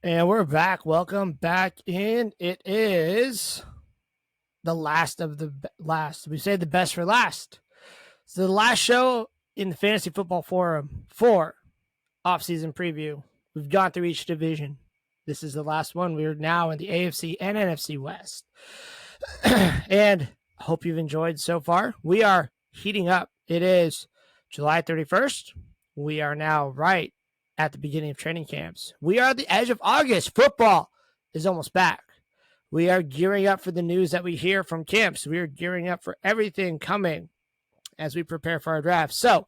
And we're back. Welcome back in. It is the last of the last. We say the best for last. So the last show in the Fantasy Football Forum for offseason preview. We've gone through each division. This is the last one. We're now in the AFC and NFC West. And I hope you've enjoyed so far. We are heating up. It is July 31st. We are now right at the beginning of training camps. We are at the edge of August. Football is almost back. We are gearing up for the news that we hear from camps. We are gearing up for everything coming as we prepare for our draft. So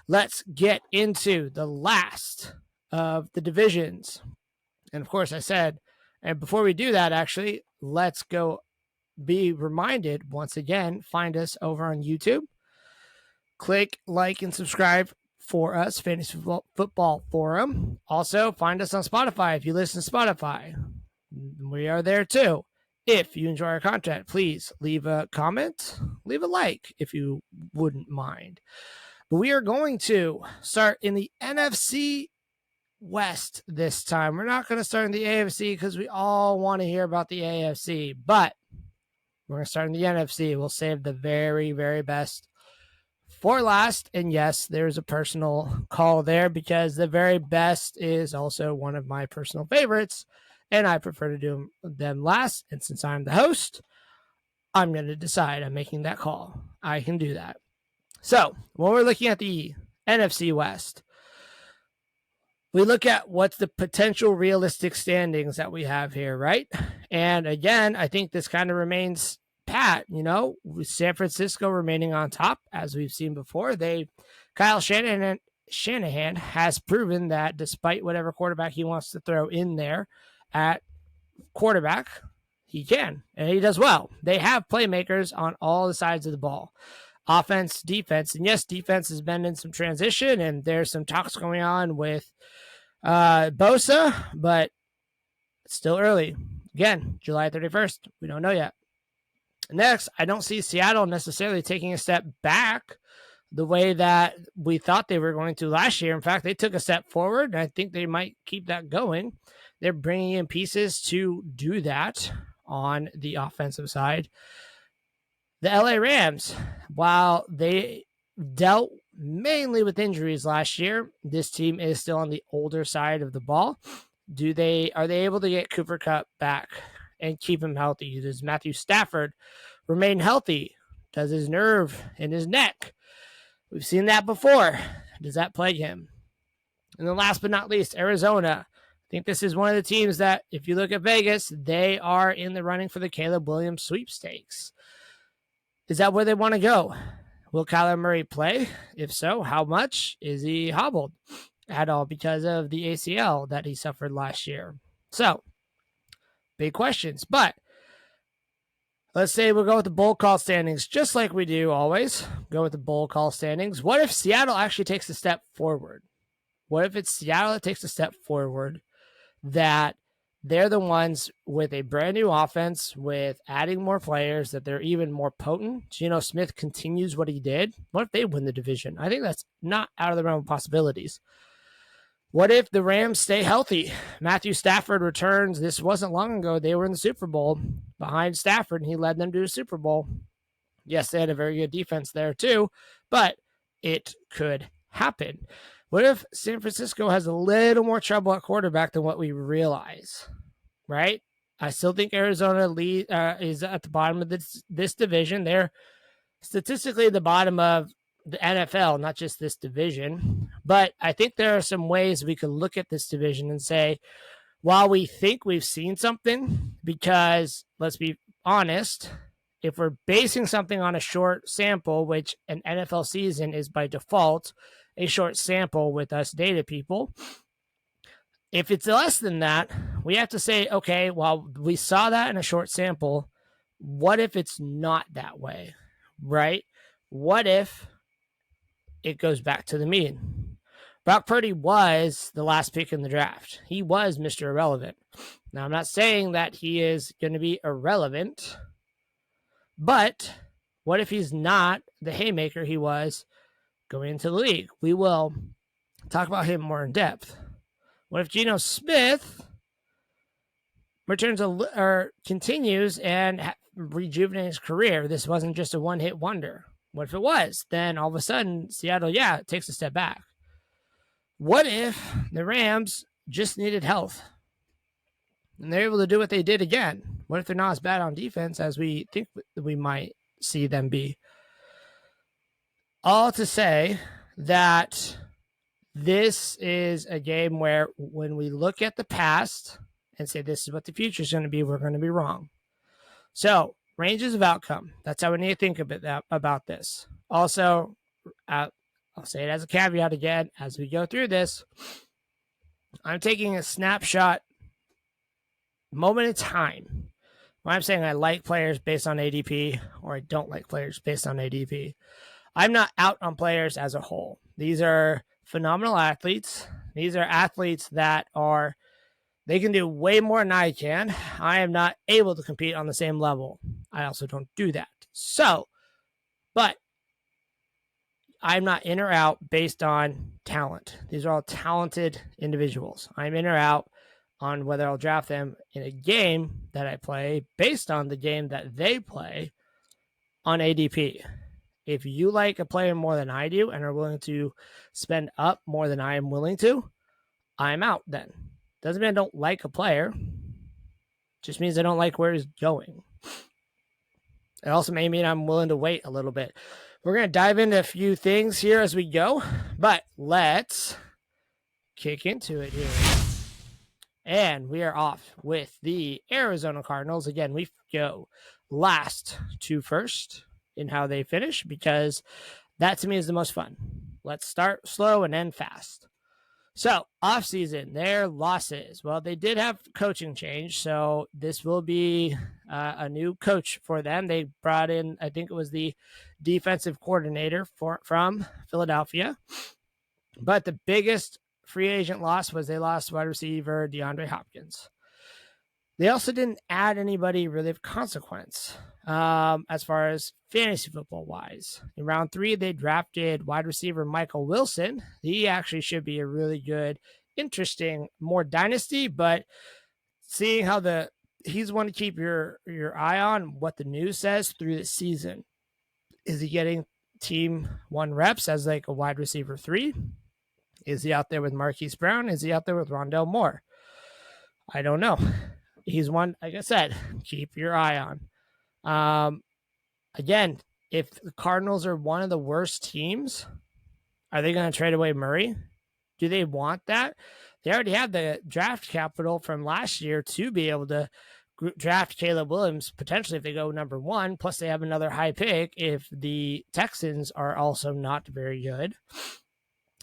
let's get into the last of the divisions. And of course, I said, and before we do that, actually, let's go be reminded once again, find us over on YouTube. Click like and subscribe for us, Fantasy Football Forum. Also, find us on Spotify if you listen to Spotify. We are there too. If you enjoy our content, please leave a comment, leave a like if you wouldn't mind. But we are going to start in the NFC West this time. We're not going to start in the AFC because we all want to hear about the AFC, but we're going to start in the NFC. We'll save the very, very best for last. And yes, there's a personal call there because the very best is also one of my personal favorites, and I prefer to do them last. And since I'm the host, I'm going to decide. I'm making that call. I can do that. So when we're looking at the NFC West, we look at what's the potential realistic standings that we have here, right? And again, I think this kind of remains pat, with San Francisco remaining on top, as we've seen before. Kyle Shanahan has proven that despite whatever quarterback he wants to throw in there at quarterback, he can, and he does well. They have playmakers on all the sides of the ball. Offense, defense, and yes, defense has been in some transition, and there's some talks going on with Bosa, but it's still early. Again, July 31st, we don't know yet. Next, I don't see Seattle necessarily taking a step back the way that we thought they were going to last year. In fact, they took a step forward, and I think they might keep that going. They're bringing in pieces to do that on the offensive side. The LA Rams, while they dealt mainly with injuries last year, this team is still on the older side of the ball. Are they able to get Cooper Kupp back and keep him healthy? Does Matthew Stafford remain healthy? Does his nerve in his neck? We've seen that before. Does that plague him? And then last but not least, Arizona. I think this is one of the teams that, if you look at Vegas, they are in the running for the Caleb Williams sweepstakes. Is that where they want to go? Will Kyler Murray play? If so, how much? Is he hobbled at all because of the ACL that he suffered last year? So, big questions. But let's say we'll go with the bowl call standings, just like we do always. Go with the bowl call standings. What if Seattle actually takes a step forward? What if it's Seattle that takes a step forward, that they're the ones with a brand new offense, with adding more players, that they're even more potent? Geno Smith continues what he did. What if they win the division? I think that's not out of the realm of possibilities. What if the Rams stay healthy? Matthew Stafford returns. This wasn't long ago. They were in the Super Bowl behind Stafford, and he led them to a Super Bowl. Yes, they had a very good defense there too, but it could happen. What if San Francisco has a little more trouble at quarterback than what we realize, right? I still think Arizona is at the bottom of this division. They're statistically the bottom of the NFL, not just this division. But I think there are some ways we could look at this division and say, while we think we've seen something, because let's be honest, if we're basing something on a short sample, which an NFL season is by default a short sample with us data people, if it's less than that, we have to say, okay, well, we saw that in a short sample. What if it's not that way, right? What if it goes back to the mean? Brock Purdy was the last pick in the draft. He was Mr. Irrelevant. Now, I'm not saying that he is going to be irrelevant, but what if he's not the haymaker he was going into the league? We will talk about him more in depth. What if Geno Smith returns or continues and rejuvenates his career. This wasn't just a one-hit wonder. What if it was? Then all of a sudden, Seattle, takes a step back. What if the Rams just needed health and they're able to do what they did again? What if they're not as bad on defense as we think we might see them be? All to say that this is a game where when we look at the past and say this is what the future is going to be, we're going to be wrong. So ranges of outcome. That's how we need to think about this. Also, I'll say it as a caveat again as we go through this. I'm taking a snapshot moment in time. When I'm saying I like players based on ADP or I don't like players based on ADP, I'm not out on players as a whole. These are phenomenal athletes. These are athletes that they can do way more than I can. I am not able to compete on the same level. I also don't do that. So, but I'm not in or out based on talent. These are all talented individuals. I'm in or out on whether I'll draft them in a game that I play based on the game that they play on ADP. If you like a player more than I do and are willing to spend up more than I am willing to, I'm out then. Doesn't mean I don't like a player. Just means I don't like where he's going. It also may mean I'm willing to wait a little bit. We're going to dive into a few things here as we go, but let's kick into it here. And we are off with the Arizona Cardinals. Again, we go last to first in how they finish because that to me is the most fun. Let's start slow and end fast. So, offseason, their losses. Well, they did have coaching change, so this will be a new coach for them. They brought in, I think it was the defensive coordinator from Philadelphia. But the biggest free agent loss was they lost wide receiver DeAndre Hopkins. They also didn't add anybody really of consequence as far as fantasy football wise. In round 3, they drafted wide receiver Michael Wilson. He actually should be a really good, interesting, more dynasty, but seeing how he's one to keep your eye on what the news says through the season. Is he getting team 1 reps as like a wide receiver 3? Is he out there with Marquise Brown? Is he out there with Rondell Moore? I don't know. He's one, like I said, keep your eye on. Again, if the Cardinals are one of the worst teams, are they going to trade away Murray? Do they want that? They already have the draft capital from last year to be able to draft Caleb Williams, potentially if they go number 1, plus they have another high pick if the Texans are also not very good.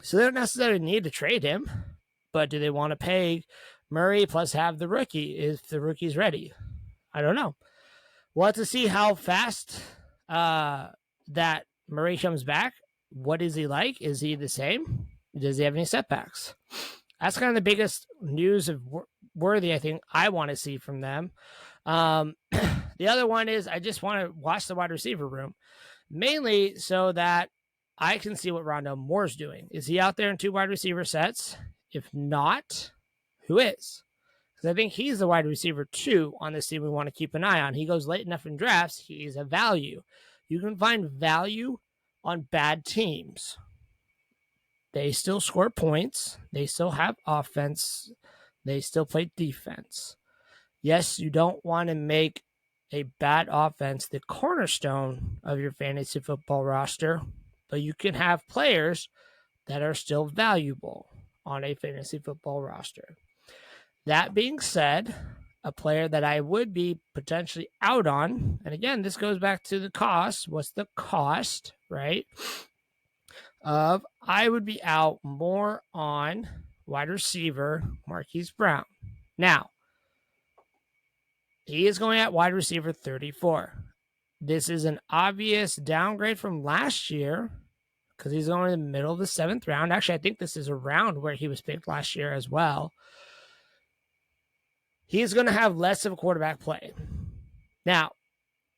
So they don't necessarily need to trade him, but do they want to pay Murray plus have the rookie if the rookie's ready? I don't know. We'll have to see how fast that Murray comes back. What is he like? Is he the same? Does he have any setbacks? That's kind of the biggest news of worthy, I think, I want to see from them. The other one is I just want to watch the wide receiver room, mainly so that I can see what Rondell Moore's doing. Is he out there in 2 wide receiver sets? If not, who is? Because I think he's the wide receiver 2 on this team we want to keep an eye on. He goes late enough in drafts. He's a value. You can find value on bad teams. They still score points. They still have offense. They still play defense. Yes, you don't want to make a bad offense the cornerstone of your fantasy football roster, but you can have players that are still valuable on a fantasy football roster. That being said, a player that I would be potentially out on, and again, this goes back to the cost. What's the cost, right? I would be out more on wide receiver Marquise Brown. Now, he is going at wide receiver 34. This is an obvious downgrade from last year because he's going in the middle of the 7th round. Actually, I think this is around where he was picked last year as well. He's going to have less of a quarterback play. Now,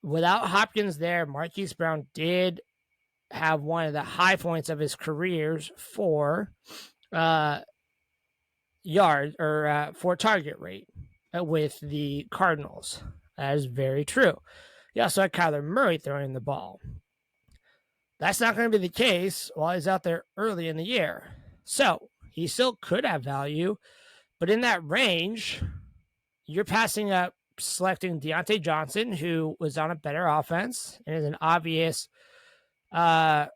without Hopkins there, Marquise Brown did have one of the high points of his careers for yard or for target rate. with the Cardinals. That is very true. He also had Kyler Murray throwing the ball. That's not going to be the case while he's out there early in the year. So he still could have value, but in that range, you're passing up selecting Deontay Johnson, who was on a better offense and is an obvious positive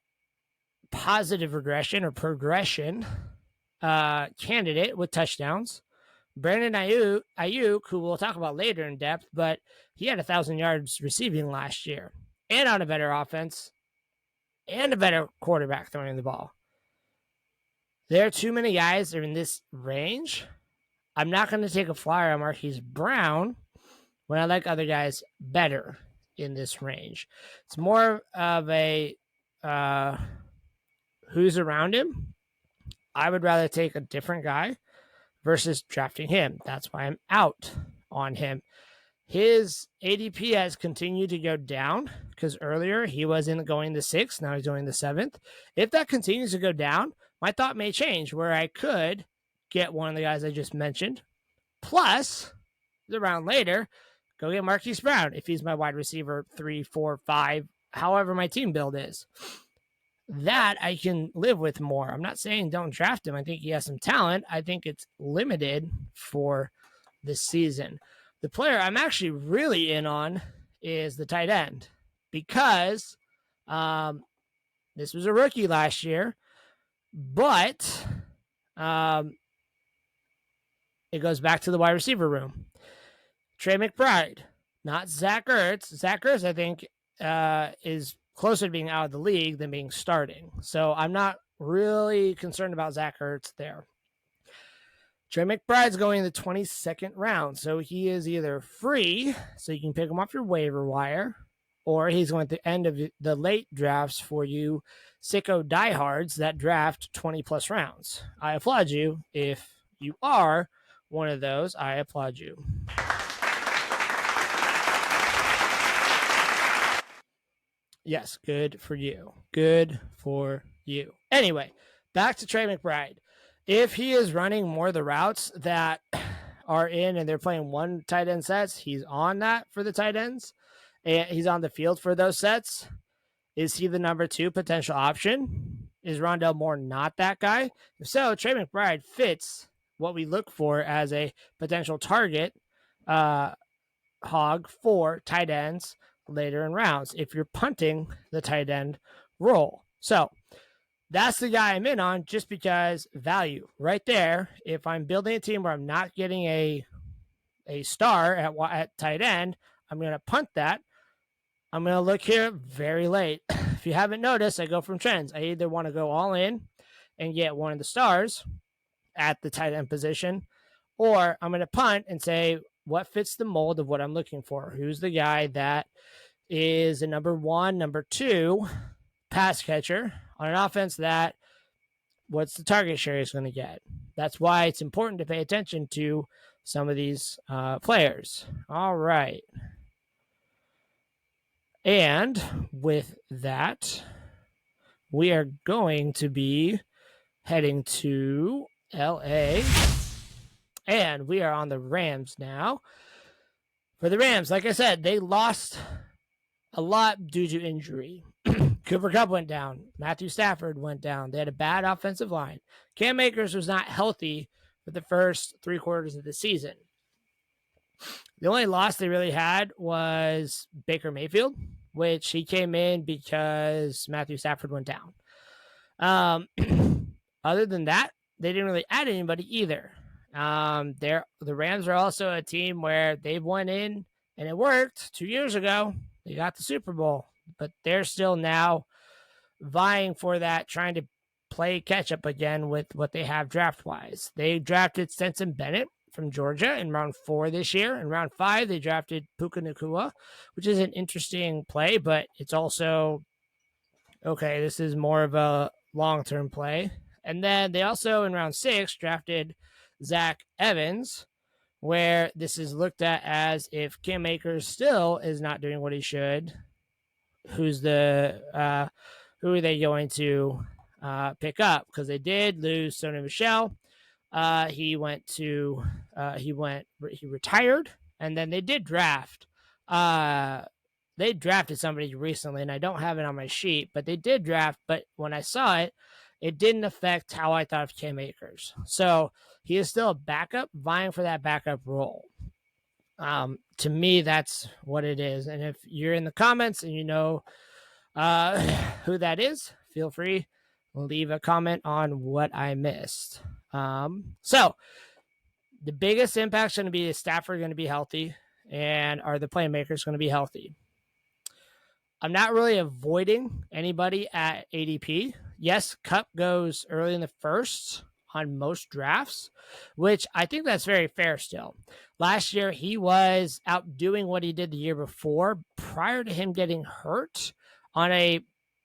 regression or progression candidate with touchdowns. Brandon Ayuk, who we'll talk about later in depth, but he had 1,000 yards receiving last year and on a better offense and a better quarterback throwing the ball. There are too many guys that are in this range. I'm not going to take a flyer on Marquise Brown when I like other guys better in this range. It's more of a who's around him. I would rather take a different guy versus drafting him. That's why I'm out on him. His ADP has continued to go down because earlier he was going the 6th. Now he's going the 7th. If that continues to go down, my thought may change where I could get one of the guys I just mentioned. Plus, the round later, go get Marquise Brown if he's my wide receiver 3, 4, 5, however my team build is. That I can live with more. I'm not saying don't draft him. I think he has some talent. I think it's limited for this season. The player I'm actually really in on is the tight end because this was a rookie last year, but it goes back to the wide receiver room. Trey McBride, not Zach Ertz. Zach Ertz, I think, is closer to being out of the league than being starting. So I'm not really concerned about Zach Ertz there. Trey McBride's going in the 22nd round. So he is either free, so you can pick him off your waiver wire, or he's going at the end of the late drafts for you sicko diehards that draft 20-plus rounds. I applaud you. If you are one of those, I applaud you. Yes, good for you. Good for you. Anyway, back to Trey McBride. If he is running more of the routes that are in and they're playing one tight end sets, he's on that for the tight ends. And he's on the field for those sets. Is he the number 2 potential option? Is Rondell Moore not that guy? If so, Trey McBride fits what we look for as a potential target hog for tight ends later in rounds if you're punting the tight end role. So that's the guy I'm in on just because value right there. If I'm building a team where I'm not getting a star at tight end, I'm going to punt that. I'm going to look here very late. If you haven't noticed, I go from trends. I either want to go all in and get one of the stars at the tight end position, or I'm going to punt and say, what fits the mold of what I'm looking for? Who's the guy that is a number 1, number 2 pass catcher on an offense that what's the target share he's going to get? That's why it's important to pay attention to some of these players. All right. And with that, we are going to be heading to LA. And we are on the Rams now. For the Rams, like I said, they lost a lot due to injury. Cooper Kupp went down. Matthew Stafford went down. They had a bad offensive line. Cam Akers was not healthy for the first 3 quarters of the season. The only loss they really had was Baker Mayfield, which he came in because Matthew Stafford went down. Other than that, they didn't really add anybody either. The Rams are also a team where they've went in and it worked 2 years ago. They got the Super Bowl, but they're still now vying for that, trying to play catch up again with what they have draft wise. They drafted Stetson Bennett from Georgia in round 4 this year. In round 5, they drafted Puka Nacua, which is an interesting play, but it's also, okay, this is more of a long-term play. And then they also, in round 6, drafted Zach Evans, where this is looked at as if Cam Akers still is not doing what he should, who are they going to pick up? Because they did lose Sony Michel. He retired, and then they did draft. They drafted somebody recently, and I don't have it on my sheet, but they did draft. But when I saw it, it didn't affect how I thought of Cam Akers. So he is still a backup, vying for that backup role. To me, that's what it is. And if you're in the comments and you know who that is, feel free, leave a comment on what I missed. So the biggest impact is going to be is Stafford going to be healthy, and are the playmakers going to be healthy? I'm not really avoiding anybody at ADP. Yes, Kupp goes early in the first on most drafts, which I think that's very fair still. Last year, he was outdoing what he did the year before prior to him getting hurt on a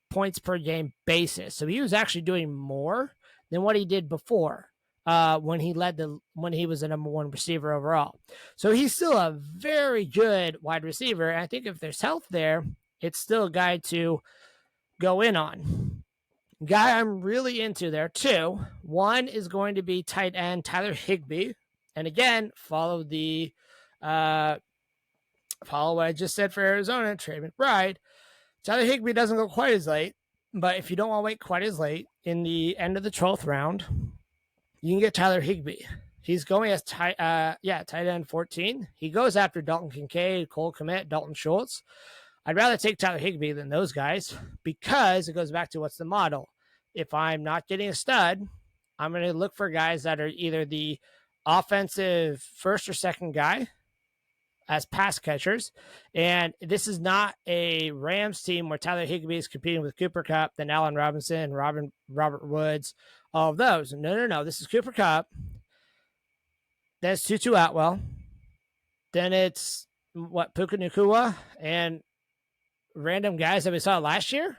points per game basis. So he was actually doing more than what he did before when he was the number one receiver overall. So he's still a very good wide receiver. And I think if there's health there, it's still a guy to go in on. Guy I'm really into there too. One is going to be tight end Tyler Higbee, and again follow what I just said for Arizona. Trey McBride. Tyler Higbee doesn't go quite as late, but if you don't want to wait quite as late in the end of the 12th round, you can get Tyler Higbee. He's going as tight end 14. He goes after Dalton Kincaid, Cole Kmet, Dalton Schultz. I'd rather take Tyler Higbee than those guys because it goes back to what's the model. If I'm not getting a stud, I'm going to look for guys that are either the offensive first or second guy as pass catchers. And this is not a Rams team where Tyler Higbee is competing with Cooper Kupp, then Allen Robinson, Robert Woods, all of those. No. This is Cooper Kupp. Then it's Tutu Atwell. Then it's Puka Nacua and random guys that we saw last year.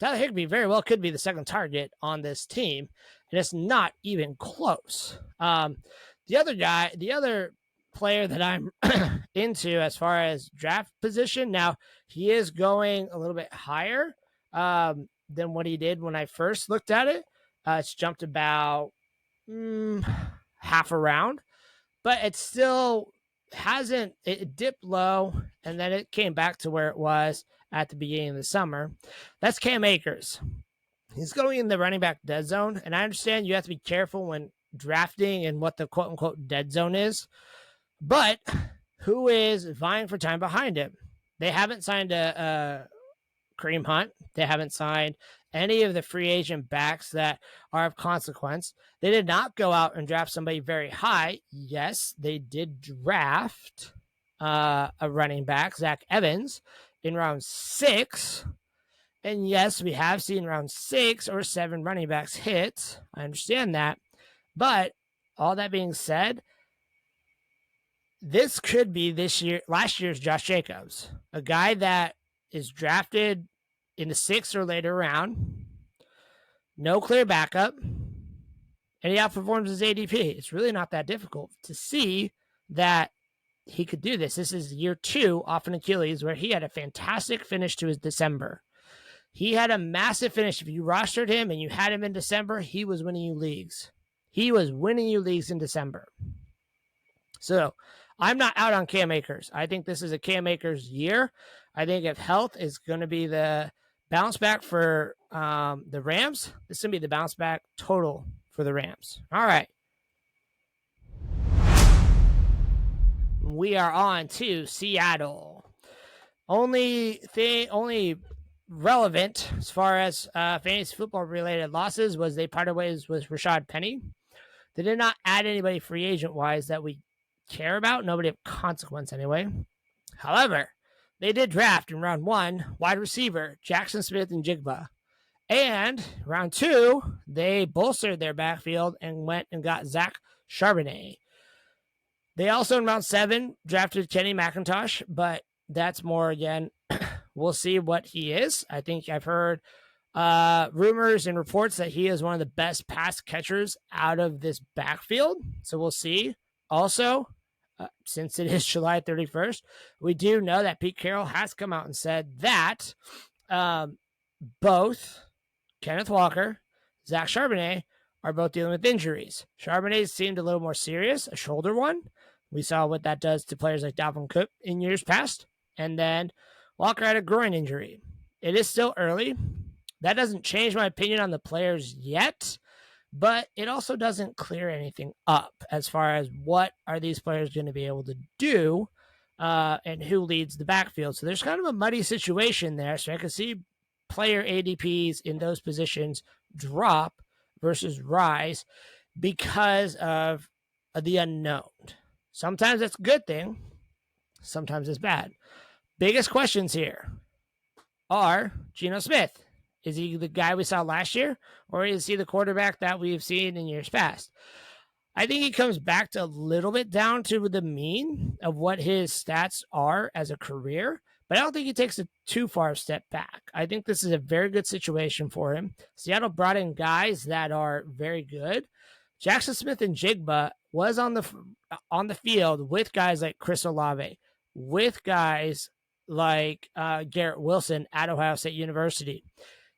Tyler Higbee very well could be the second target on this team, and it's not even close. The other player that I'm into as far as draft position, now he is going a little bit higher than what he did when I first looked at it. It's jumped about half a round, but it still hasn't. It dipped low, and then it came back to where it was at the beginning of the summer. That's Cam Akers. He's going in the running back dead zone, and I understand you have to be careful when drafting and what the quote-unquote dead zone is, but who is vying for time behind him? They haven't signed a Kareem Hunt. They haven't signed any of the free agent backs that are of consequence. They did not go out and draft somebody very high. Yes, they did draft a running back, Zach Evans, in round 6. And yes, we have seen round 6 or 7 running backs hit. I understand that. But all that being said, this could be last year's Josh Jacobs, a guy that is drafted in the 6th or later round, no clear backup, and he outperforms his ADP. It's really not that difficult to see that he could do this. This is year 2 off an Achilles, where he had a fantastic finish to his December. He had a massive finish. If you rostered him and you had him in December, he was winning you leagues. He was winning you leagues in December. So I'm not out on Cam Akers. I think this is a Cam Akers year. I think if health is going to be the bounce back for the Rams, this is going to be the bounce back total for the Rams. All right. We are on to Seattle. Only relevant as far as fantasy football related losses was they parted ways with Rashad Penny. They did not add anybody free agent wise that we care about. Nobody of consequence anyway. However, they did draft in round 1 wide receiver Jackson Smith and Jigba. And round 2, they bolstered their backfield and went and got Zach Charbonnet. They also in round 7 drafted Kenny McIntosh, but that's more again. We'll see what he is. I think I've heard rumors and reports that he is one of the best pass catchers out of this backfield. So we'll see. Also, since it is July 31st, we do know that Pete Carroll has come out and said that both Kenneth Walker, Zach Charbonnet are both dealing with injuries. Charbonnet seemed a little more serious, a shoulder one. We saw what that does to players like Dalvin Cook in years past. And then Walker had a groin injury. It is still early. That doesn't change my opinion on the players yet, but it also doesn't clear anything up as far as what are these players going to be able to do and who leads the backfield. So there's kind of a muddy situation there. So I can see player ADPs in those positions drop versus rise because of the unknown. Sometimes that's a good thing. Sometimes it's bad. Biggest questions here are Geno Smith. Is he the guy we saw last year, or is he the quarterback that we've seen in years past? I think he comes back to a little bit down to the mean of what his stats are as a career, but I don't think he takes a too far step back. I think this is a very good situation for him. Seattle brought in guys that are very good. Jackson Smith-Njigba was on the field with guys like Chris Olave, with guys like Garrett Wilson at Ohio State University.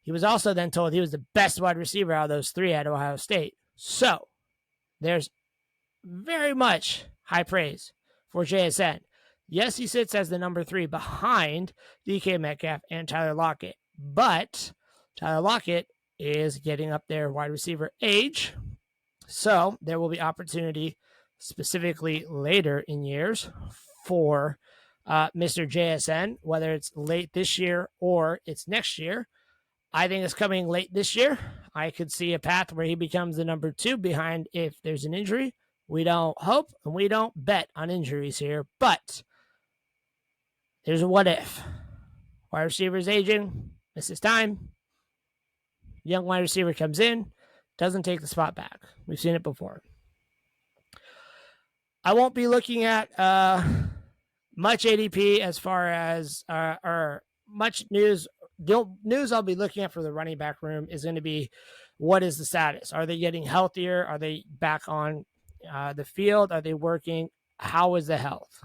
He was also then told he was the best wide receiver out of those three at Ohio State. So there's very much high praise for JSN. Yes, he sits as the number 3 behind DK Metcalf and Tyler Lockett, but Tyler Lockett is getting up there wide receiver age. So there will be opportunity specifically later in years for Mr. JSN, whether it's late this year or it's next year. I think it's coming late this year. I could see a path where he becomes the number 2 behind if there's an injury. We don't hope and we don't bet on injuries here, but there's a what if. Wide receiver is aging, misses time. Young wide receiver comes in, doesn't take the spot back. We've seen it before. I won't be looking at much ADP as far as or much news. The news I'll be looking at for the running back room is going to be what is the status? Are they getting healthier? Are they back on the field? Are they working? How is the health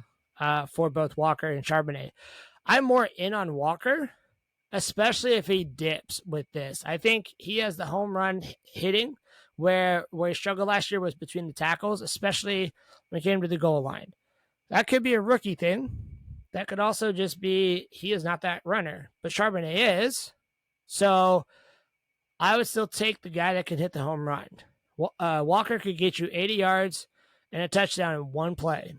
for both Walker and Charbonnet? I'm more in on Walker, especially if he dips with this. I think he has the home run hitting where he struggled last year was between the tackles, especially when it came to the goal line. That could be a rookie thing. That could also just be he is not that runner, but Charbonnet is. So I would still take the guy that can hit the home run. Walker could get you 80 yards and a touchdown in one play.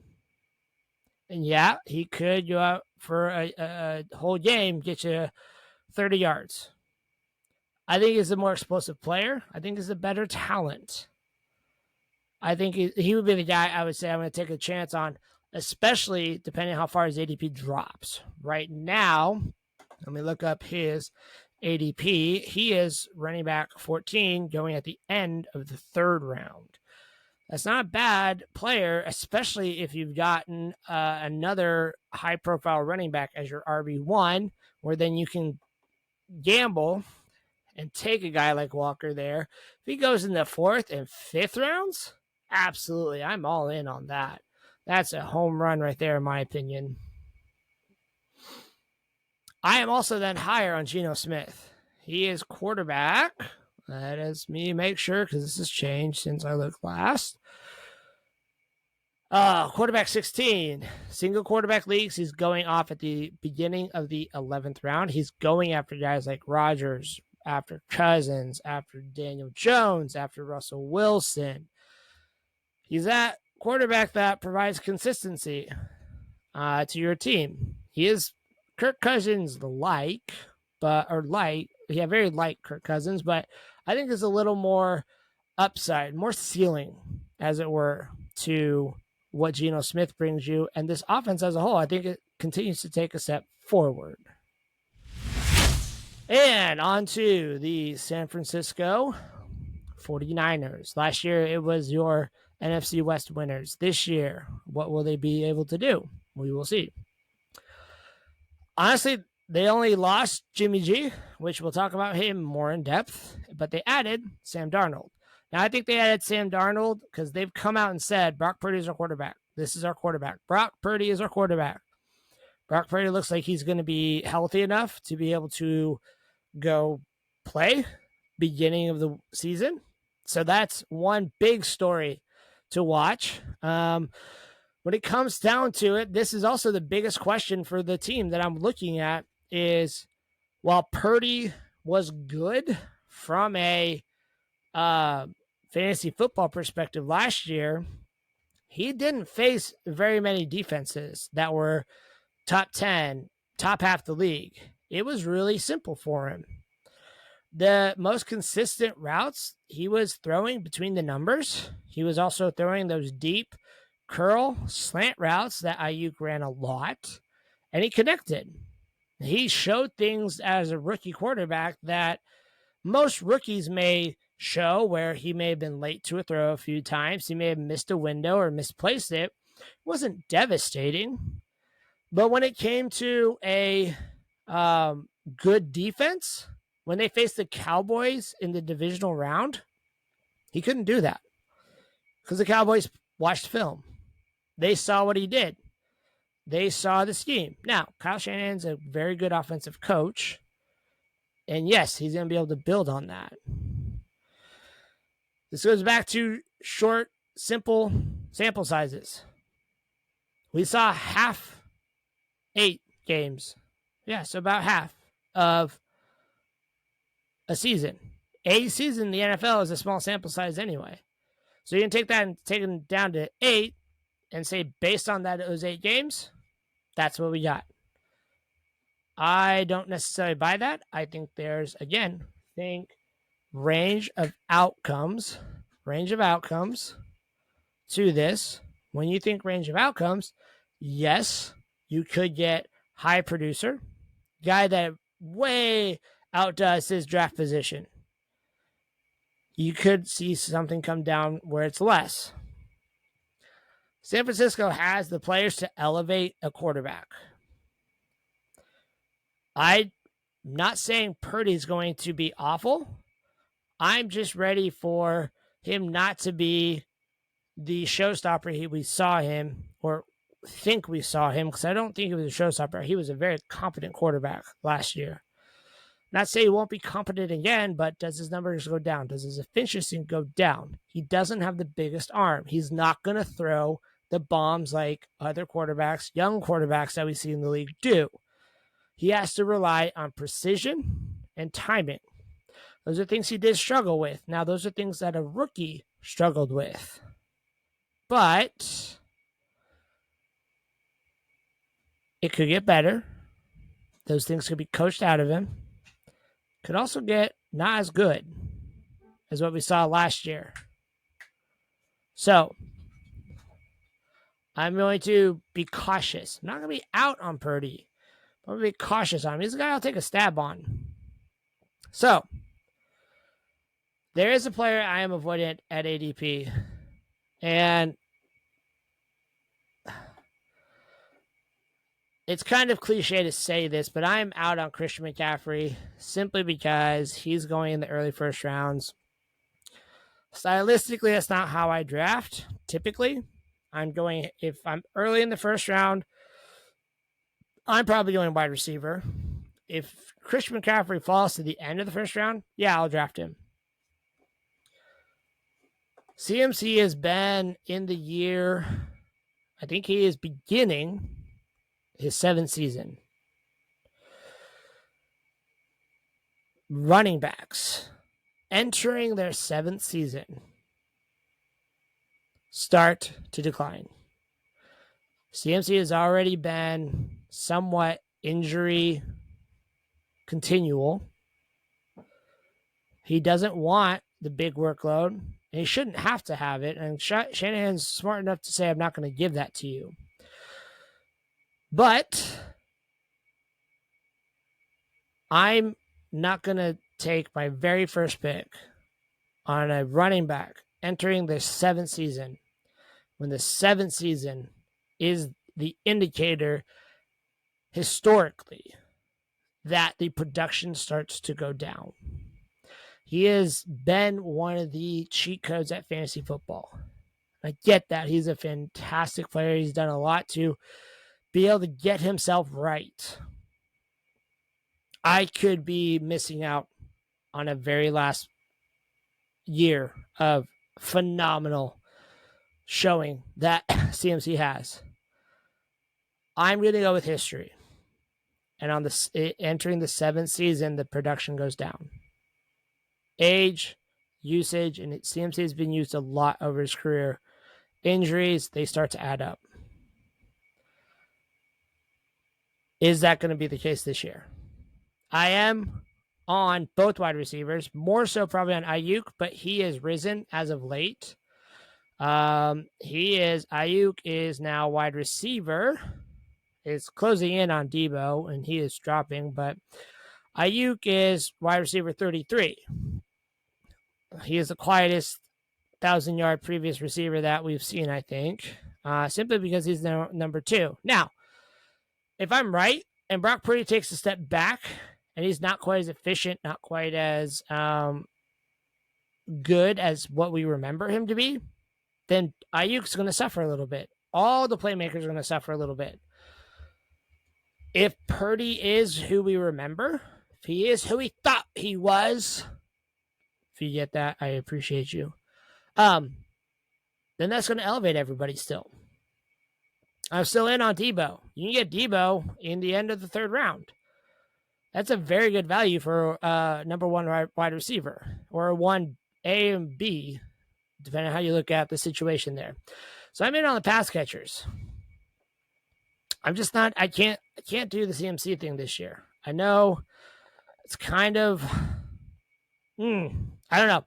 And yeah, he could go out for a whole game, get you 30 yards. I think he's a more explosive player. I think he's a better talent. I think he would be the guy I would say I'm going to take a chance on, especially depending on how far his ADP drops. Right now, let me look up his ADP. He is running back 14 going at the end of the 3rd round. That's not a bad player, especially if you've gotten another high-profile running back as your RB1, where then you can gamble and take a guy like Walker there. If he goes in the 4th and 5th rounds, absolutely, I'm all in on that. That's a home run right there, in my opinion. I am also then higher on Geno Smith. He is quarterback. That is me make sure because this has changed since I looked last. Quarterback 16. Single quarterback leagues. He's going off at the beginning of the 11th round. He's going after guys like Rodgers, after Cousins, after Daniel Jones, after Russell Wilson. He's that quarterback that provides consistency to your team. He is Kirk Cousins like, very like Kirk Cousins, but I think there's a little more upside, more ceiling, as it were, to what Geno Smith brings you. And this offense as a whole, I think it continues to take a step forward. And on to the San Francisco 49ers. Last year, it was your NFC West winners. This year, what will they be able to do? We will see. Honestly, they only lost Jimmy G, which we'll talk about him more in depth, but they added Sam Darnold. Now, I think they added Sam Darnold because they've come out and said, Brock Purdy is our quarterback. This is our quarterback. Brock Purdy is our quarterback. Brock Purdy looks like he's going to be healthy enough to be able to go play beginning of the season. So that's one big story to watch. When it comes down to it, this is also the biggest question for the team that I'm looking at is, while Purdy was good from a fantasy football perspective last year, he didn't face very many defenses that were top 10, top half the league. It was really simple for him. The most consistent routes he was throwing between the numbers. He was also throwing those deep curl slant routes that Ayuk ran a lot, and he connected. He showed things as a rookie quarterback that most rookies may show, where he may have been late to a throw a few times. He may have missed a window or misplaced it. It wasn't devastating. But when it came to a good defense, when they faced the Cowboys in the divisional round, he couldn't do that because the Cowboys watched film. They saw what he did. They saw the scheme. Now, Kyle Shanahan's a very good offensive coach, and yes, he's going to be able to build on that. This goes back to short, simple sample sizes. We saw half 8 games. Yeah, so about half of a season. A season in the NFL is a small sample size anyway. So you can take that and take it down to 8 and say, based on that, those 8 games, that's what we got. I don't necessarily buy that. I think there's, again, range of outcomes to this. When you think range of outcomes, yes, you could get high producer, guy that way outdoes his draft position. You could see something come down where it's less. San Francisco has the players to elevate a quarterback. I'm not saying Purdy's going to be awful. I'm just ready for him not to be the showstopper we saw him, or think we saw him, because I don't think he was a showstopper. He was a very competent quarterback last year. Not say he won't be competent again, but does his numbers go down? Does his efficiency go down? He doesn't have the biggest arm. He's not going to throw the bombs like other quarterbacks, young quarterbacks that we see in the league do. He has to rely on precision and timing. Those are things he did struggle with. Now, those are things that a rookie struggled with. But it could get better. Those things could be coached out of him. Could also get not as good as what we saw last year. So, I'm going to be cautious. I'm not going to be out on Purdy. I'm going to be cautious on him. He's a guy I'll take a stab on. So, there is a player I am avoiding at ADP. And it's kind of cliche to say this, but I'm out on Christian McCaffrey simply because he's going in the early first rounds. Stylistically, that's not how I draft. Typically, if I'm early in the first round, I'm probably going wide receiver. If Christian McCaffrey falls to the end of the first round, yeah, I'll draft him. CMC has been in the year, I think he is beginning his 7th season. Running backs entering their 7th season start to decline. CMC has already been somewhat injury continual. He doesn't want the big workload, and he shouldn't have to have it. And Shanahan's smart enough to say, I'm not going to give that to you. But I'm not going to take my very first pick on a running back entering their 7th season when the 7th season is the indicator historically that the production starts to go down. He has been one of the cheat codes at fantasy football. I get that. He's a fantastic player. He's done a lot to be able to get himself right. I could be missing out on a very last year of phenomenal showing that CMC has. I'm going to go with history. And on entering the 7th season, the production goes down. Age, usage, and CMC has been used a lot over his career. Injuries, they start to add up. Is that going to be the case this year? I am on both wide receivers, more so probably on Ayuk, but he has risen as of late. Ayuk is now wide receiver. It's closing in on Debo, and he is dropping, but Ayuk is wide receiver 33. He is the quietest 1,000-yard previous receiver that we've seen, I think, simply because he's number 2. Now, if I'm right, and Brock Purdy takes a step back, and he's not quite as efficient, not quite as good as what we remember him to be, then Ayuk's going to suffer a little bit. All the playmakers are going to suffer a little bit. If Purdy is who we remember, if he is who we thought he was, if you get that, I appreciate you. Then that's going to elevate everybody still. I'm still in on Debo. You can get Debo in the end of the 3rd round. That's a very good value for number 1 wide receiver, or a 1A and B, depending on how you look at the situation there. So I'm in on the pass catchers. I'm just not. I can't do the CMC thing this year. I know it's kind of. I don't know.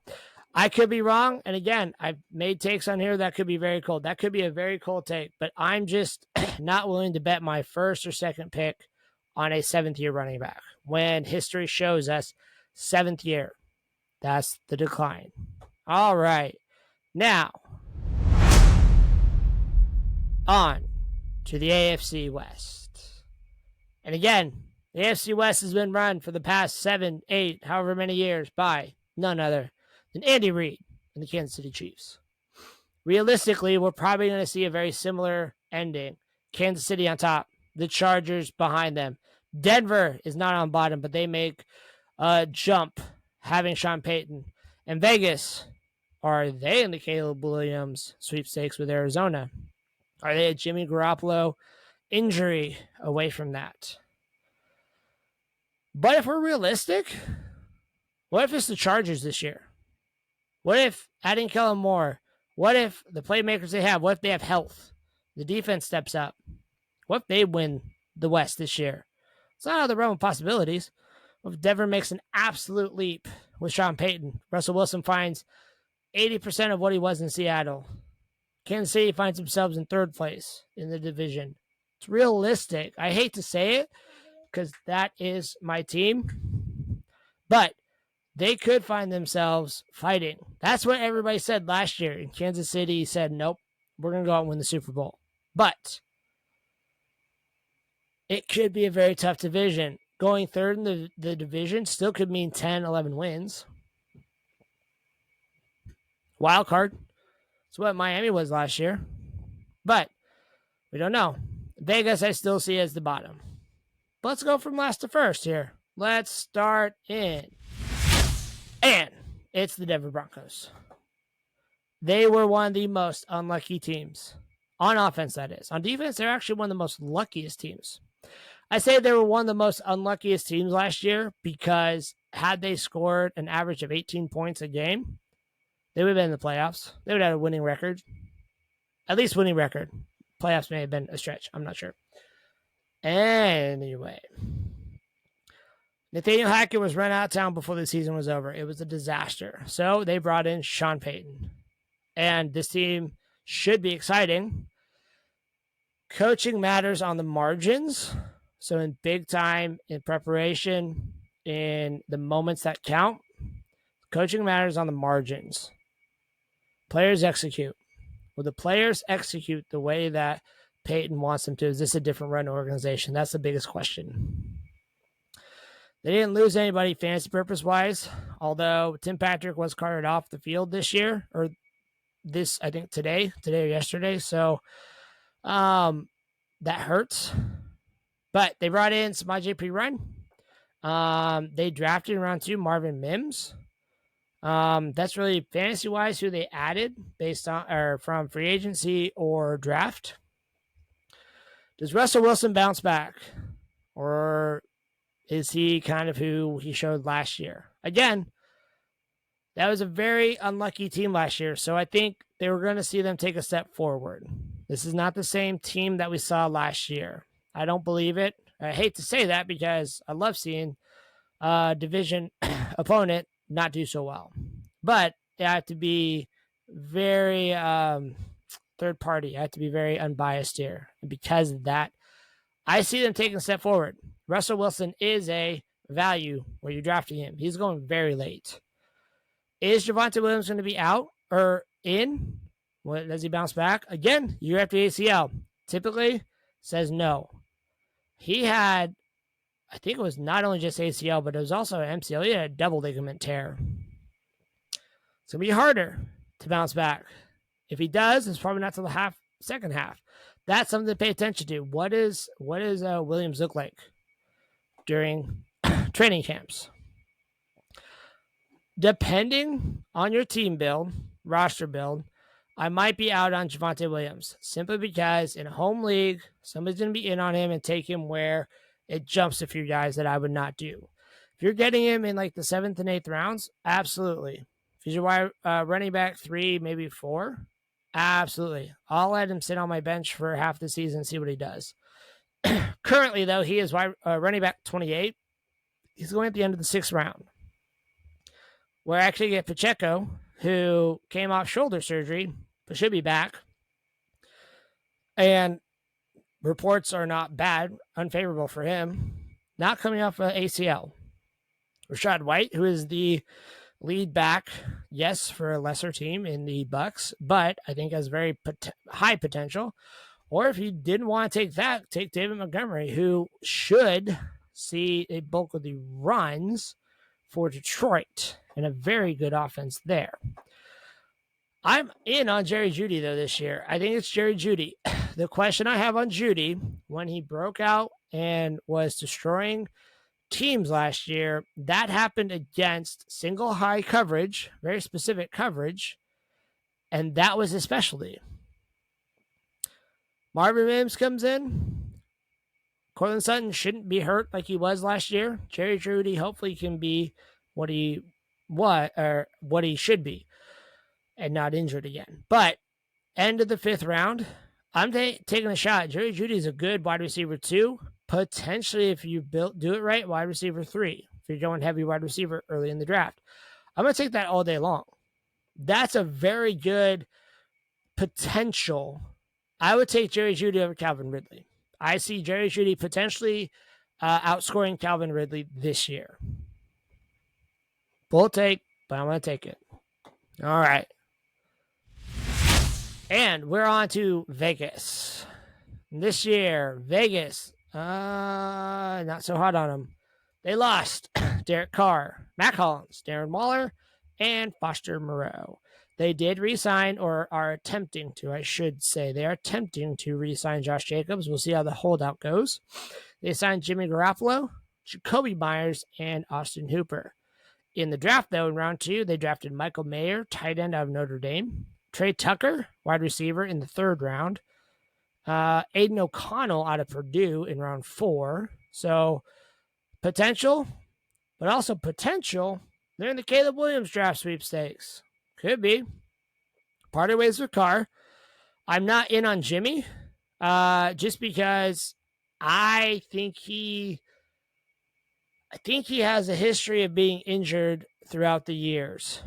I could be wrong. And again, I've made takes on here that could be very cold. That could be a very cold take. But I'm just not willing to bet my 1st or 2nd pick on a 7th-year running back when history shows us 7th year. That's the decline. All right. Now, on to the AFC West. And again, the AFC West has been run for the past 7, 8, however many years by none other than Andy Reid and the Kansas City Chiefs. Realistically, we're probably going to see a very similar ending. Kansas City on top, the Chargers behind them. Denver is not on bottom, but they make a jump having Sean Payton. And Vegas, are they in the Caleb Williams sweepstakes with Arizona? Are they a Jimmy Garoppolo injury away from that? But if we're realistic, what if it's the Chargers this year? What if adding Kellen Moore? What if the playmakers they have, what if they have health? The defense steps up. What if they win the West this year? It's not out of the realm of possibilities. What if Denver makes an absolute leap with Sean Payton? Russell Wilson finds 80% of what he was in Seattle. Kansas City finds themselves in 3rd place in the division. It's realistic. I hate to say it because that is my team. But they could find themselves fighting. That's what everybody said last year. And Kansas City said, nope, we're going to go out and win the Super Bowl. But it could be a very tough division. Going 3rd in the division still could mean 10, 11 wins. Wild card. That's what Miami was last year. But we don't know. Vegas I still see as the bottom. But let's go from last to first here. Let's start in. And it's the Denver Broncos. They were one of the most unlucky teams. On offense, that is. On defense, they're actually one of the most luckiest teams. I say they were one of the most unluckiest teams last year because had they scored an average of 18 points a game, they would have been in the playoffs. They would have had a winning record. At least winning record. Playoffs may have been a stretch. I'm not sure. Anyway. Nathaniel Hackett was run out of town before the season was over. It was a disaster. So they brought in Sean Payton. And this team should be exciting. Coaching matters on the margins. So in big time, in preparation, in the moments that count, coaching matters on the margins. Players execute. Will the players execute the way that Payton wants them to? Is this a different run organization? That's the biggest question. They didn't lose anybody fantasy purpose-wise, although Tim Patrick was carted off the field this year, or this, I think, today or yesterday. So that hurts. But they brought in Samaje Perine. They drafted in round 2 Marvin Mims. That's really fantasy wise who they added based on or from free agency or draft. Does Russell Wilson bounce back, or is he kind of who he showed last year? Again, that was a very unlucky team last year, so I think they were going to see them take a step forward. This is not the same team that we saw last year. I don't believe it. I hate to say that because I love seeing a division opponent not do so well. But they have to be very third party. I have to be very unbiased here. And because of that, I see them taking a step forward. Russell Wilson is a value where you're drafting him. He's going very late. Is Javonte Williams going to be out or in? What, does he bounce back? Again, year after ACL. Typically says no. He had, I think it was not only just ACL, but it was also an MCL. He had a double ligament tear. It's going to be harder to bounce back. If he does, it's probably not till the second half. That's something to pay attention to. What does Williams look like during training camps? Depending on your team build, roster build, I might be out on Javonte Williams simply because in a home league, somebody's going to be in on him and take him where it jumps a few guys that I would not do. If you're getting him in like the 7th and 8th rounds, absolutely. If he's your running back 3, maybe 4, absolutely. I'll let him sit on my bench for half the season and see what he does. Currently, though, he is running back 28. He's going at the end of the 6th round. We're actually get Pacheco, who came off shoulder surgery, but should be back. And reports are not bad, unfavorable for him. Not coming off an ACL. Rashad White, who is the lead back, yes, for a lesser team in the Bucks, but I think has very high potential. Or if you didn't want to take that, take David Montgomery, who should see a bulk of the runs for Detroit and a very good offense there. I'm in on Jerry Jeudy, though, this year. I think it's Jerry Jeudy. The question I have on Jeudy, when he broke out and was destroying teams last year, that happened against single high coverage, very specific coverage, and that was his specialty. Marvin Mims comes in. Cortland Sutton shouldn't be hurt like he was last year. Jerry Jeudy hopefully can be what he should be and not injured again. But end of the 5th round, I'm taking a shot. Jerry Jeudy is a good wide receiver 2. Potentially, if you do it right, wide receiver 3. If you're going heavy wide receiver early in the draft. I'm going to take that all day long. That's a very good potential. I would take Jerry Jeudy over Calvin Ridley. I see Jerry Jeudy potentially outscoring Calvin Ridley this year. Bold take, but I'm going to take it. All right. And we're on to Vegas. This year, Vegas, not so hot on them. They lost Derek Carr, Matt Collins, Darren Waller, and Foster Moreau. They did re-sign, or are attempting to, I should say. They are attempting to re-sign Josh Jacobs. We'll see how the holdout goes. They signed Jimmy Garoppolo, Jacoby Myers, and Austin Hooper. In the draft, though, in round 2, they drafted Michael Mayer, tight end out of Notre Dame. Trey Tucker, wide receiver, in the 3rd round. Aiden O'Connell out of Purdue in round 4. So, potential, but also potential. They're in the Caleb Williams draft sweepstakes. Could be. Parted ways with Carr. I'm not in on Jimmy, just because I think he has a history of being injured throughout the years.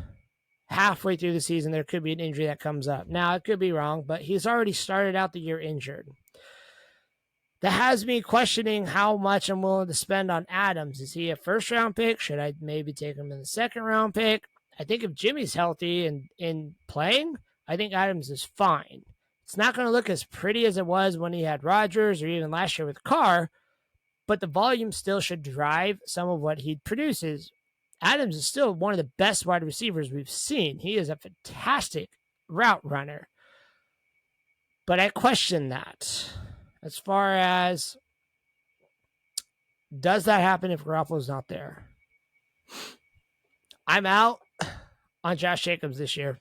Halfway through the season, there could be an injury that comes up. Now, it could be wrong, but he's already started out the year injured. That has me questioning how much I'm willing to spend on Adams. Is he a 1st-round pick? Should I maybe take him in the 2nd-round pick? I think if Jimmy's healthy and in playing, I think Adams is fine. It's not going to look as pretty as it was when he had Rodgers or even last year with Carr, but the volume still should drive some of what he produces. Adams is still one of the best wide receivers we've seen. He is a fantastic route runner. But I question that. As far as, does that happen if Garoppolo's not there? I'm out on Josh Jacobs this year.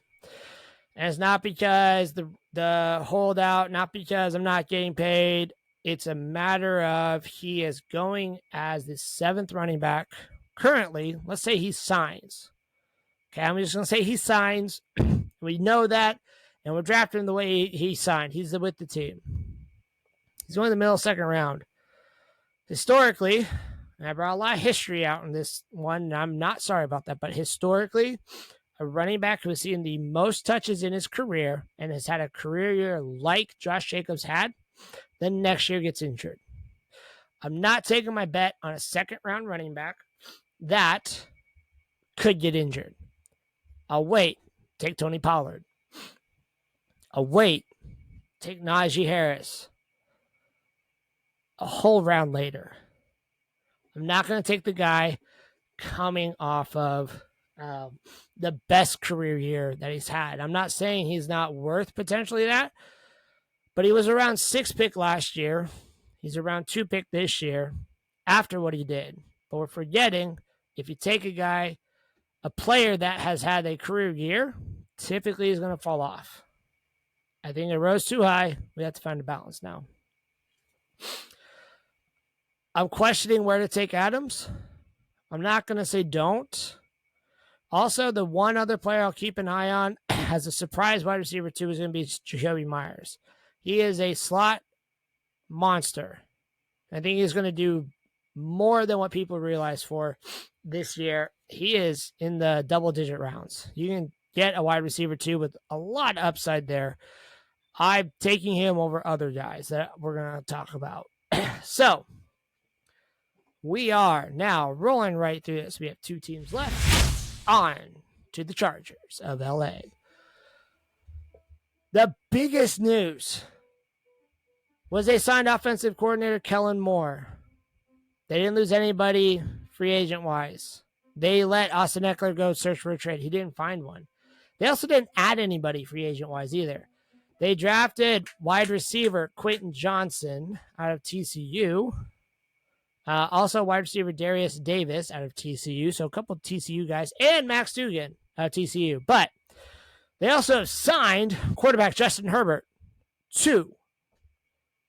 And it's not because the holdout, not because I'm not getting paid. It's a matter of he is going as the 7th running back currently. Let's say he signs. Okay, I'm just going to say he signs. We know that, and we're drafting him the way he signed. He's with the team. He's going in the middle of the 2nd round. Historically, and I brought a lot of history out in this one, and I'm not sorry about that, but historically, a running back who has seen the most touches in his career and has had a career year like Josh Jacobs had, then next year gets injured. I'm not taking my bet on a 2nd-round running back that could get injured. I'll wait. Take Tony Pollard. I'll wait. Take Najee Harris. A whole round later. I'm not going to take the guy coming off of the best career year that he's had. I'm not saying he's not worth potentially that, but he was around 6th pick last year. He's around 2 pick this year after what he did. But we're forgetting, if you take a player that has had a career year, typically is going to fall off. I think it rose too high. We have to find a balance now. I'm questioning where to take Adams. I'm not going to say don't. Also, the one other player I'll keep an eye on as a surprise wide receiver too is going to be Jacoby Myers. He is a slot monster. I think he's going to do more than what people realize for this year. He is in the double-digit rounds. You can get a wide receiver too with a lot of upside there. I'm taking him over other guys that we're going to talk about. So, we are now rolling right through this. We have 2 teams left. On to the Chargers of LA. The biggest news was they signed offensive coordinator Kellen Moore. They didn't lose anybody free agent-wise. They let Austin Eckler go search for a trade. He didn't find one. They also didn't add anybody free agent-wise either. They drafted wide receiver Quentin Johnson out of TCU. Also, wide receiver Darius Davis out of TCU. So a couple of TCU guys. And Max Duggan out of TCU. But they also signed quarterback Justin Herbert to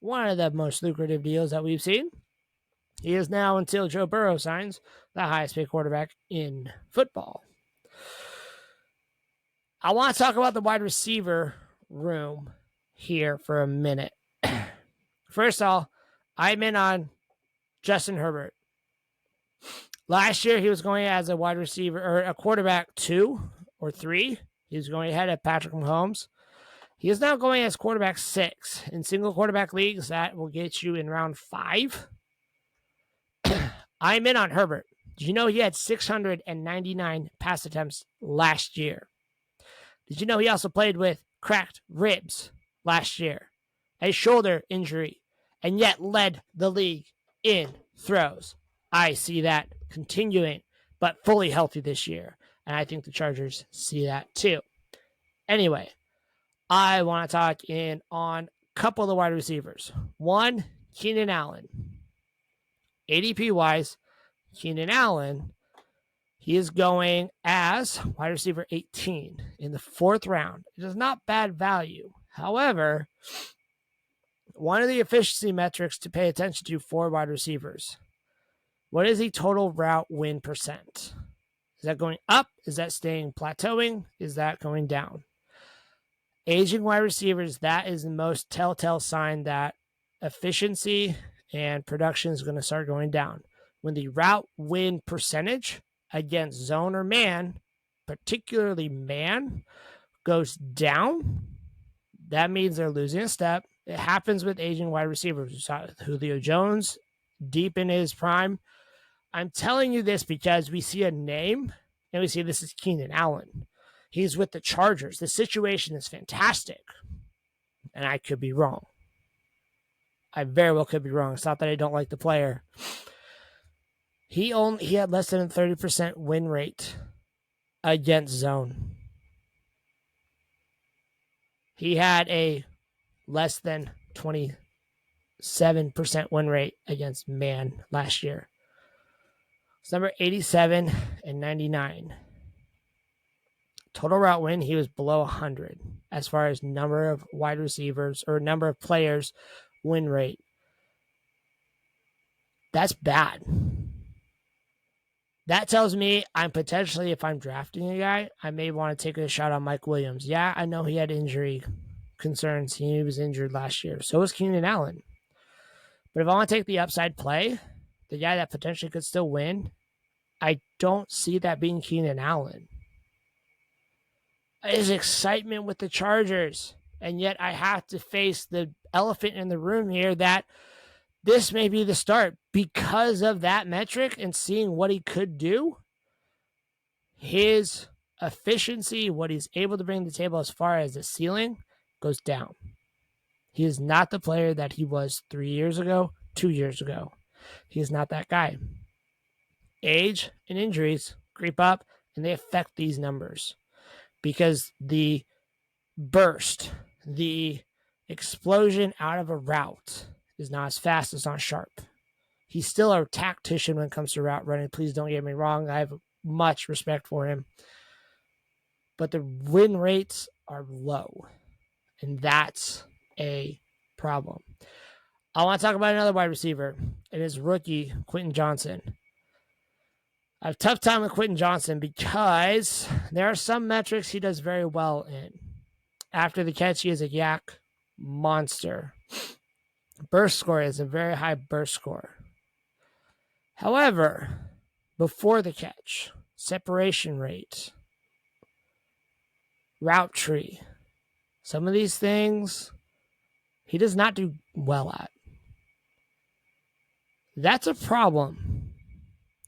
one of the most lucrative deals that we've seen. He is now, until Joe Burrow signs, the highest paid quarterback in football. I want to talk about the wide receiver room here for a minute. First of all, I'm in on Justin Herbert. Last year, he was going as a wide receiver or a quarterback 2 or 3. He was going ahead of Patrick Mahomes. He is now going as quarterback 6. In single quarterback leagues, that will get you in round 5. I'm in on Herbert. Did you know he had 699 pass attempts last year? Did you know he also played with cracked ribs last year, a shoulder injury, and yet led the league in throws? I see that continuing, but fully healthy this year. And I think the Chargers see that too. Anyway, I want to talk in on a couple of the wide receivers. One, Keenan Allen. ADP-wise, Keenan Allen, he is going as wide receiver 18 in the 4th round. It is not bad value. However, one of the efficiency metrics to pay attention to for wide receivers, what is the total route win percent? Is that going up? Is that staying plateauing? Is that going down? Aging wide receivers, that is the most telltale sign that efficiency and production is going to start going down. When the route win percentage against zone or man, particularly man, goes down, that means they're losing a step. It happens with aging wide receivers. We saw Julio Jones deep in his prime. I'm telling you this because we see a name and we see this is Keenan Allen. He's with the Chargers. The situation is fantastic. And I could be wrong. I very well could be wrong. It's not that I don't like the player. He had less than a 30% win rate against zone. He had a less than 27% win rate against man last year. It's number 87 and 99. Total route win, he was below 100 as far as number of wide receivers or number of players win rate. That's bad. That tells me I'm potentially, if I'm drafting a guy, I may want to take a shot on Mike Williams. Yeah, I know he had injury concerns. He was injured last year. So was Keenan Allen. But if I want to take the upside play, the guy that potentially could still win, I don't see that being Keenan Allen. His excitement with the Chargers. And yet I have to face the elephant in the room here that this may be the start because of that metric and seeing what he could do. His efficiency, what he's able to bring to the table as far as the ceiling, goes down. He is not the player that he was 3 years ago, 2 years ago. He is not that guy. Age and injuries creep up and they affect these numbers because the burst, the explosion out of a route is not as fast, it's not sharp. He's still a tactician when it comes to route running. Please don't get me wrong. I have much respect for him. But the win rates are low, and that's a problem. I want to talk about another wide receiver. It is rookie Quentin Johnson. I have a tough time with Quentin Johnson because there are some metrics he does very well in. After the catch, he is a yak monster. Burst score is a very high burst score. However, before the catch, separation rate, route tree, some of these things he does not do well at. That's a problem.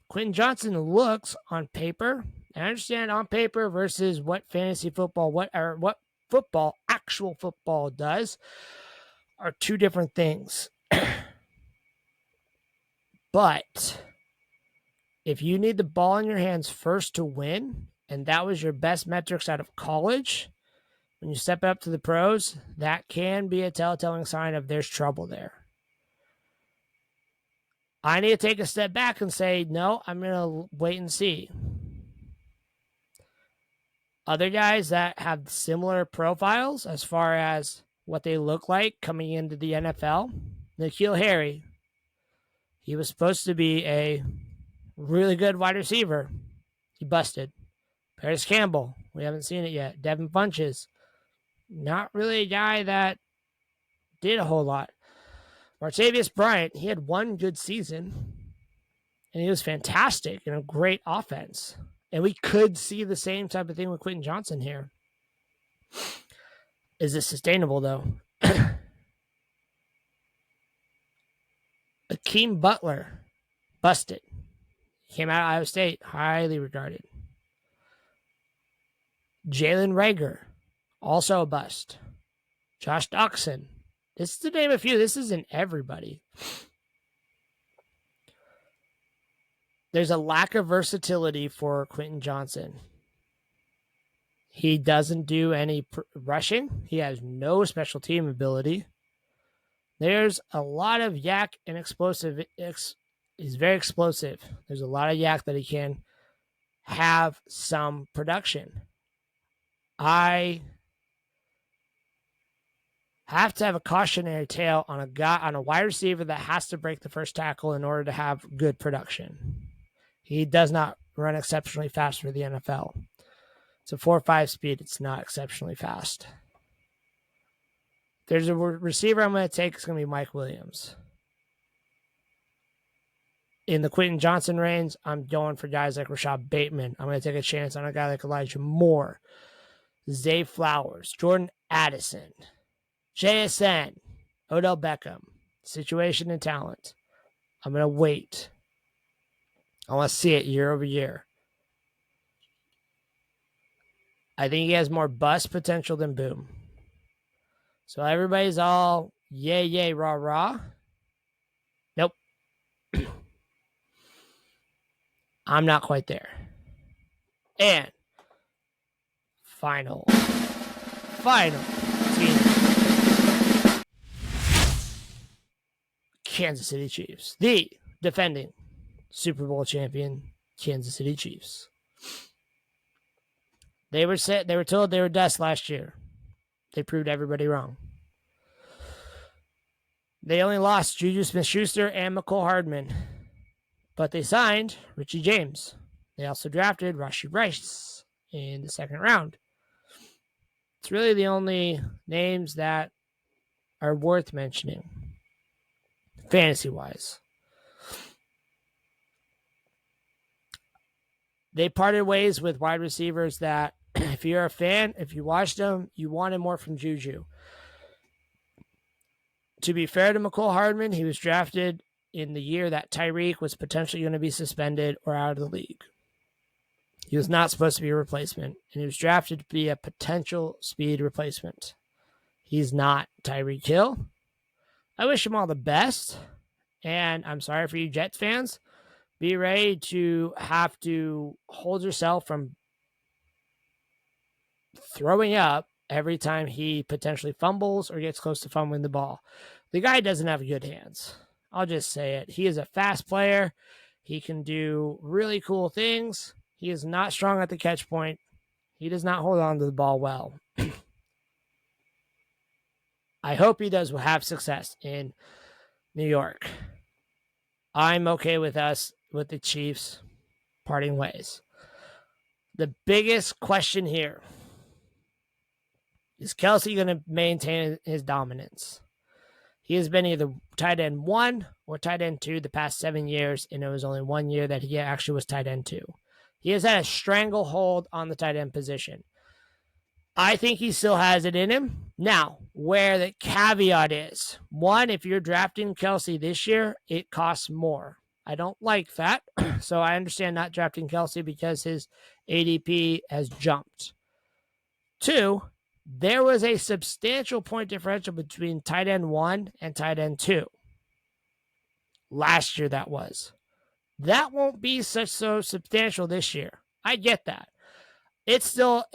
Quentin Johnson looks on paper, I understand on paper versus what fantasy football, what football, actual football does, are two different things. But if you need the ball in your hands first to win, and that was your best metrics out of college, when you step up to the pros, that can be a telltale sign of there's trouble there. I need to take a step back and say, no, I'm going to wait and see. Other guys that have similar profiles as far as what they look like coming into the NFL, N'Keal Harry, he was supposed to be a really good wide receiver. He busted. Paris Campbell, we haven't seen it yet. Devin Funches, not really a guy that did a whole lot. Martavius Bryant, he had one good season, and he was fantastic in a great offense. And we could see the same type of thing with Quentin Johnson here. Is it sustainable, though? Akeem Butler, busted. Came out of Iowa State, highly regarded. Jalen Reagor, also a bust. Josh Doxson. This is to name a few. This isn't everybody. There's a lack of versatility for Quentin Johnson. He doesn't do any rushing. He has no special team ability. There's a lot of yak and explosive. He's very explosive. There's a lot of yak that he can have some production. I have to have a cautionary tale on a wide receiver that has to break the first tackle in order to have good production. He does not run exceptionally fast for the NFL. It's a 4.5 speed. It's not exceptionally fast. There's a receiver I'm going to take. It's going to be Mike Williams. In the Quentin Johnson range, I'm going for guys like Rashad Bateman. I'm going to take a chance on a guy like Elijah Moore, Zay Flowers, Jordan Addison, JSN, Odell Beckham, situation and talent. I'm going to wait. I want to see it year over year. I think he has more bust potential than boom. So everybody's all yay, yay, rah, rah. Nope. I'm not quite there. And final team. Kansas City Chiefs. The defending Super Bowl champion Kansas City Chiefs. They were told they were dust last year. They proved everybody wrong. They only lost Juju Smith-Schuster and McCole Hardman, but they signed Richie James. They also drafted Rashee Rice in the second round. It's really the only names that are worth mentioning, fantasy-wise. They parted ways with wide receivers that, if you're a fan, if you watched them, you wanted more from Juju. To be fair to McCole Hardman, he was drafted in the year that Tyreek was potentially going to be suspended or out of the league. He was not supposed to be a replacement, and he was drafted to be a potential speed replacement. He's not Tyreek Hill. I wish him all the best, and I'm sorry for you Jets fans. Be ready to have to hold yourself from throwing up every time he potentially fumbles or gets close to fumbling the ball. The guy doesn't have good hands. I'll just say it. He is a fast player. He can do really cool things. He is not strong at the catch point. He does not hold on to the ball well. I hope he does have success in New York. I'm okay with the Chiefs parting ways. The biggest question here is Kelce going to maintain his dominance? He has been either tight end 1 or tight end 2 the past 7 years, and it was only 1 year that he actually was tight end 2. He has had a stranglehold on the tight end position. I think he still has it in him. Now, where the caveat is, 1, if you're drafting Kelce this year, it costs more. I don't like that, so I understand not drafting Kelce because his ADP has jumped. 2, there was a substantial point differential between tight end 1 and tight end 2. Last year that was. That won't be so substantial this year. I get that. It's still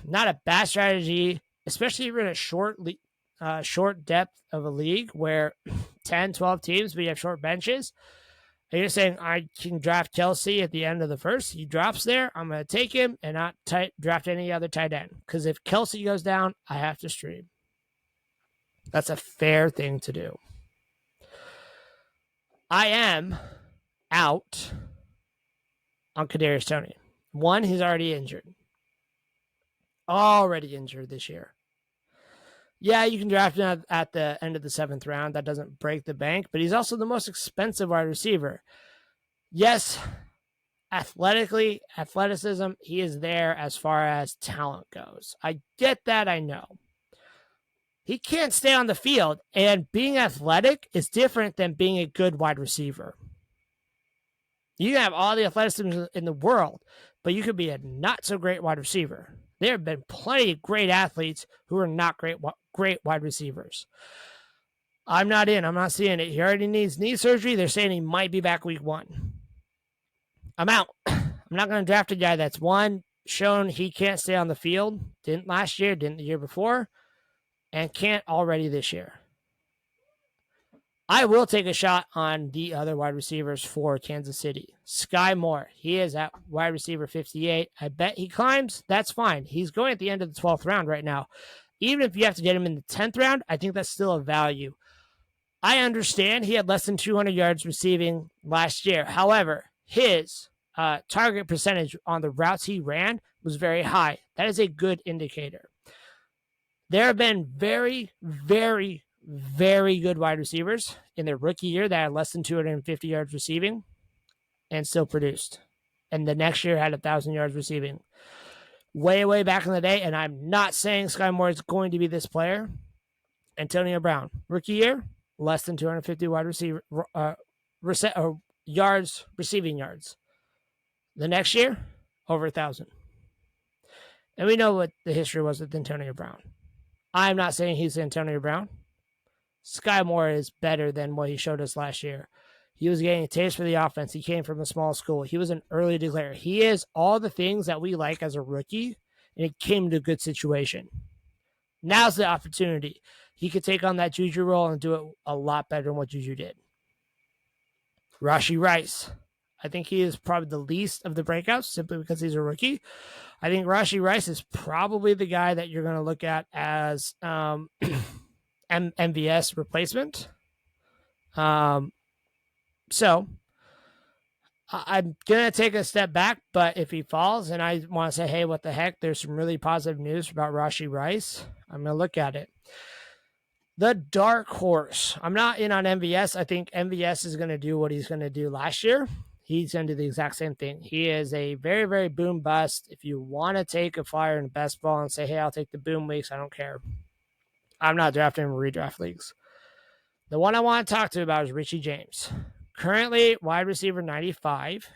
not a bad strategy, especially if you're in a short depth of a league where 10, 12 teams, but you have short benches. And you're saying, I can draft Kelce at the end of the first. He drops there. I'm going to take him and not draft any other tight end. Because if Kelce goes down, I have to stream. That's a fair thing to do. I am out on Kadarius Toney. 1, he's already injured. Already injured this year. Yeah, you can draft him at the end of the 7th round. That doesn't break the bank, but he's also the most expensive wide receiver. Yes, athleticism, he is there as far as talent goes. I get that, I know. He can't stay on the field, and being athletic is different than being a good wide receiver. You can have all the athleticism in the world, but you could be a not-so-great wide receiver. There have been plenty of great athletes who are not great wide receivers. I'm not seeing it. He already needs knee surgery. They're saying he might be back week 1. I'm out. I'm not going to draft a guy that's, 1, shown he can't stay on the field. Didn't last year, didn't the year before, and can't already this year. I will take a shot on the other wide receivers for Kansas City. Sky Moore, he is at wide receiver 58. I bet he climbs. That's fine. He's going at the end of the 12th round right now. Even if you have to get him in the 10th round, I think that's still a value. I understand he had less than 200 yards receiving last year. However, his target percentage on the routes he ran was very high. That is a good indicator. There have been very, very, very good wide receivers in their rookie year that had less than 250 yards receiving and still produced. And the next year had 1,000 yards receiving. Way, way back in the day, and I'm not saying Sky Moore is going to be this player. Antonio Brown, rookie year, less than 250 wide receiver yards, receiving yards. The next year, over 1,000. And we know what the history was with Antonio Brown. I'm not saying he's Antonio Brown. Sky Moore is better than what he showed us last year. He was getting a taste for the offense. He came from a small school. He was an early declarer. He is all the things that we like as a rookie, and it came to a good situation. Now's the opportunity. He could take on that Juju role and do it a lot better than what Juju did. Rashee Rice. I think he is probably the least of the breakouts simply because he's a rookie. I think Rashee Rice is probably the guy that you're going to look at as MVS replacement. So I'm going to take a step back, but if he falls and I want to say, hey, what the heck, there's some really positive news about Rashee Rice, I'm going to look at it. The dark horse. I'm not in on MVS. I think MVS is going to do what he's going to do last year. He's going to do the exact same thing. He is a very, very boom bust. If you want to take a flyer in best ball and say, hey, I'll take the boom weeks, I don't care. I'm not drafting him in redraft leagues. The one I want to talk to about is Richie James. Currently, wide receiver 95.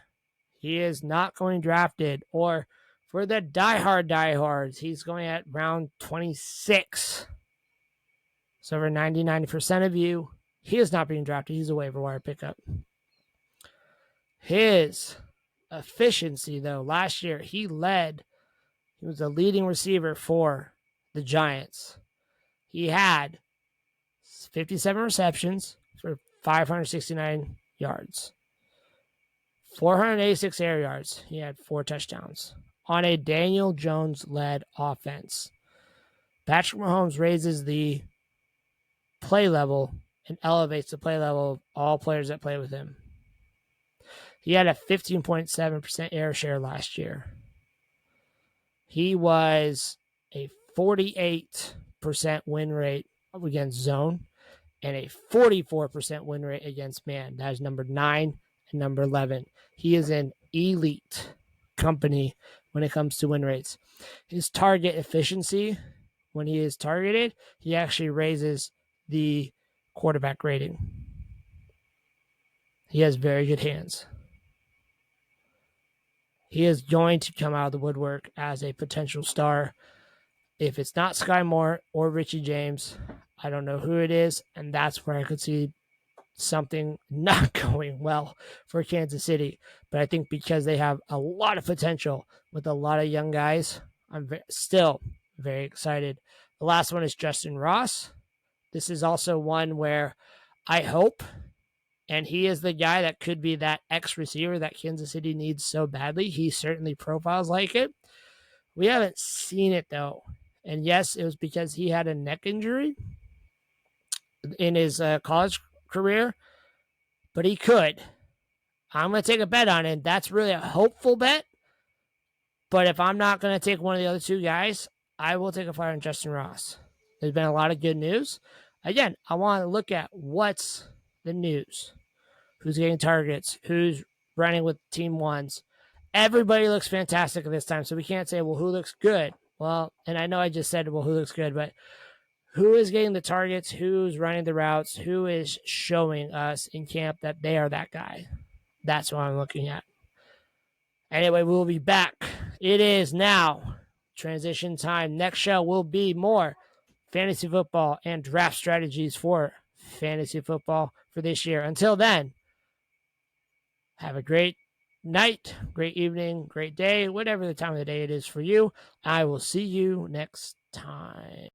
He is not going drafted. Or for the diehards, he's going at round 26. So over 90% of you, he is not being drafted. He's a waiver wire pickup. His efficiency, though, last year, he was the leading receiver for the Giants. He had 57 receptions for 569 yards, 486 air yards. He had 4 touchdowns on a Daniel Jones-led offense. Patrick Mahomes raises the play level and elevates the play level of all players that play with him. He had a 15.7% air share last year. He was a 48% win rate against zone and a 44% win rate against man. That is number 9 and number 11. He is an elite company when it comes to win rates. His target efficiency, when he is targeted, he actually raises the quarterback rating. He has very good hands. He is going to come out of the woodwork as a potential star. If it's not Sky Moore or Richie James, I don't know who it is, and that's where I could see something not going well for Kansas City. But I think because they have a lot of potential with a lot of young guys, I'm still very excited. The last one is Justin Ross. This is also one where I hope, and he is the guy that could be that X receiver that Kansas City needs so badly. He certainly profiles like it. We haven't seen it, though. And yes, it was because he had a neck injury in his college career, but he could. I'm going to take a bet on it. That's really a hopeful bet. But if I'm not going to take one of the other two guys, I will take a flyer on Justin Ross. There's been a lot of good news. Again, I want to look at what's the news. Who's getting targets? Who's running with team ones? Everybody looks fantastic at this time, so we can't say, well, who looks good? Well, and I know I just said, well, who looks good, but who is getting the targets? Who's running the routes? Who is showing us in camp that they are that guy? That's what I'm looking at. Anyway, we'll be back. It is now transition time. Next show will be more fantasy football and draft strategies for fantasy football for this year. Until then, have a great night, great evening, great day, whatever the time of the day it is for you. I will see you next time.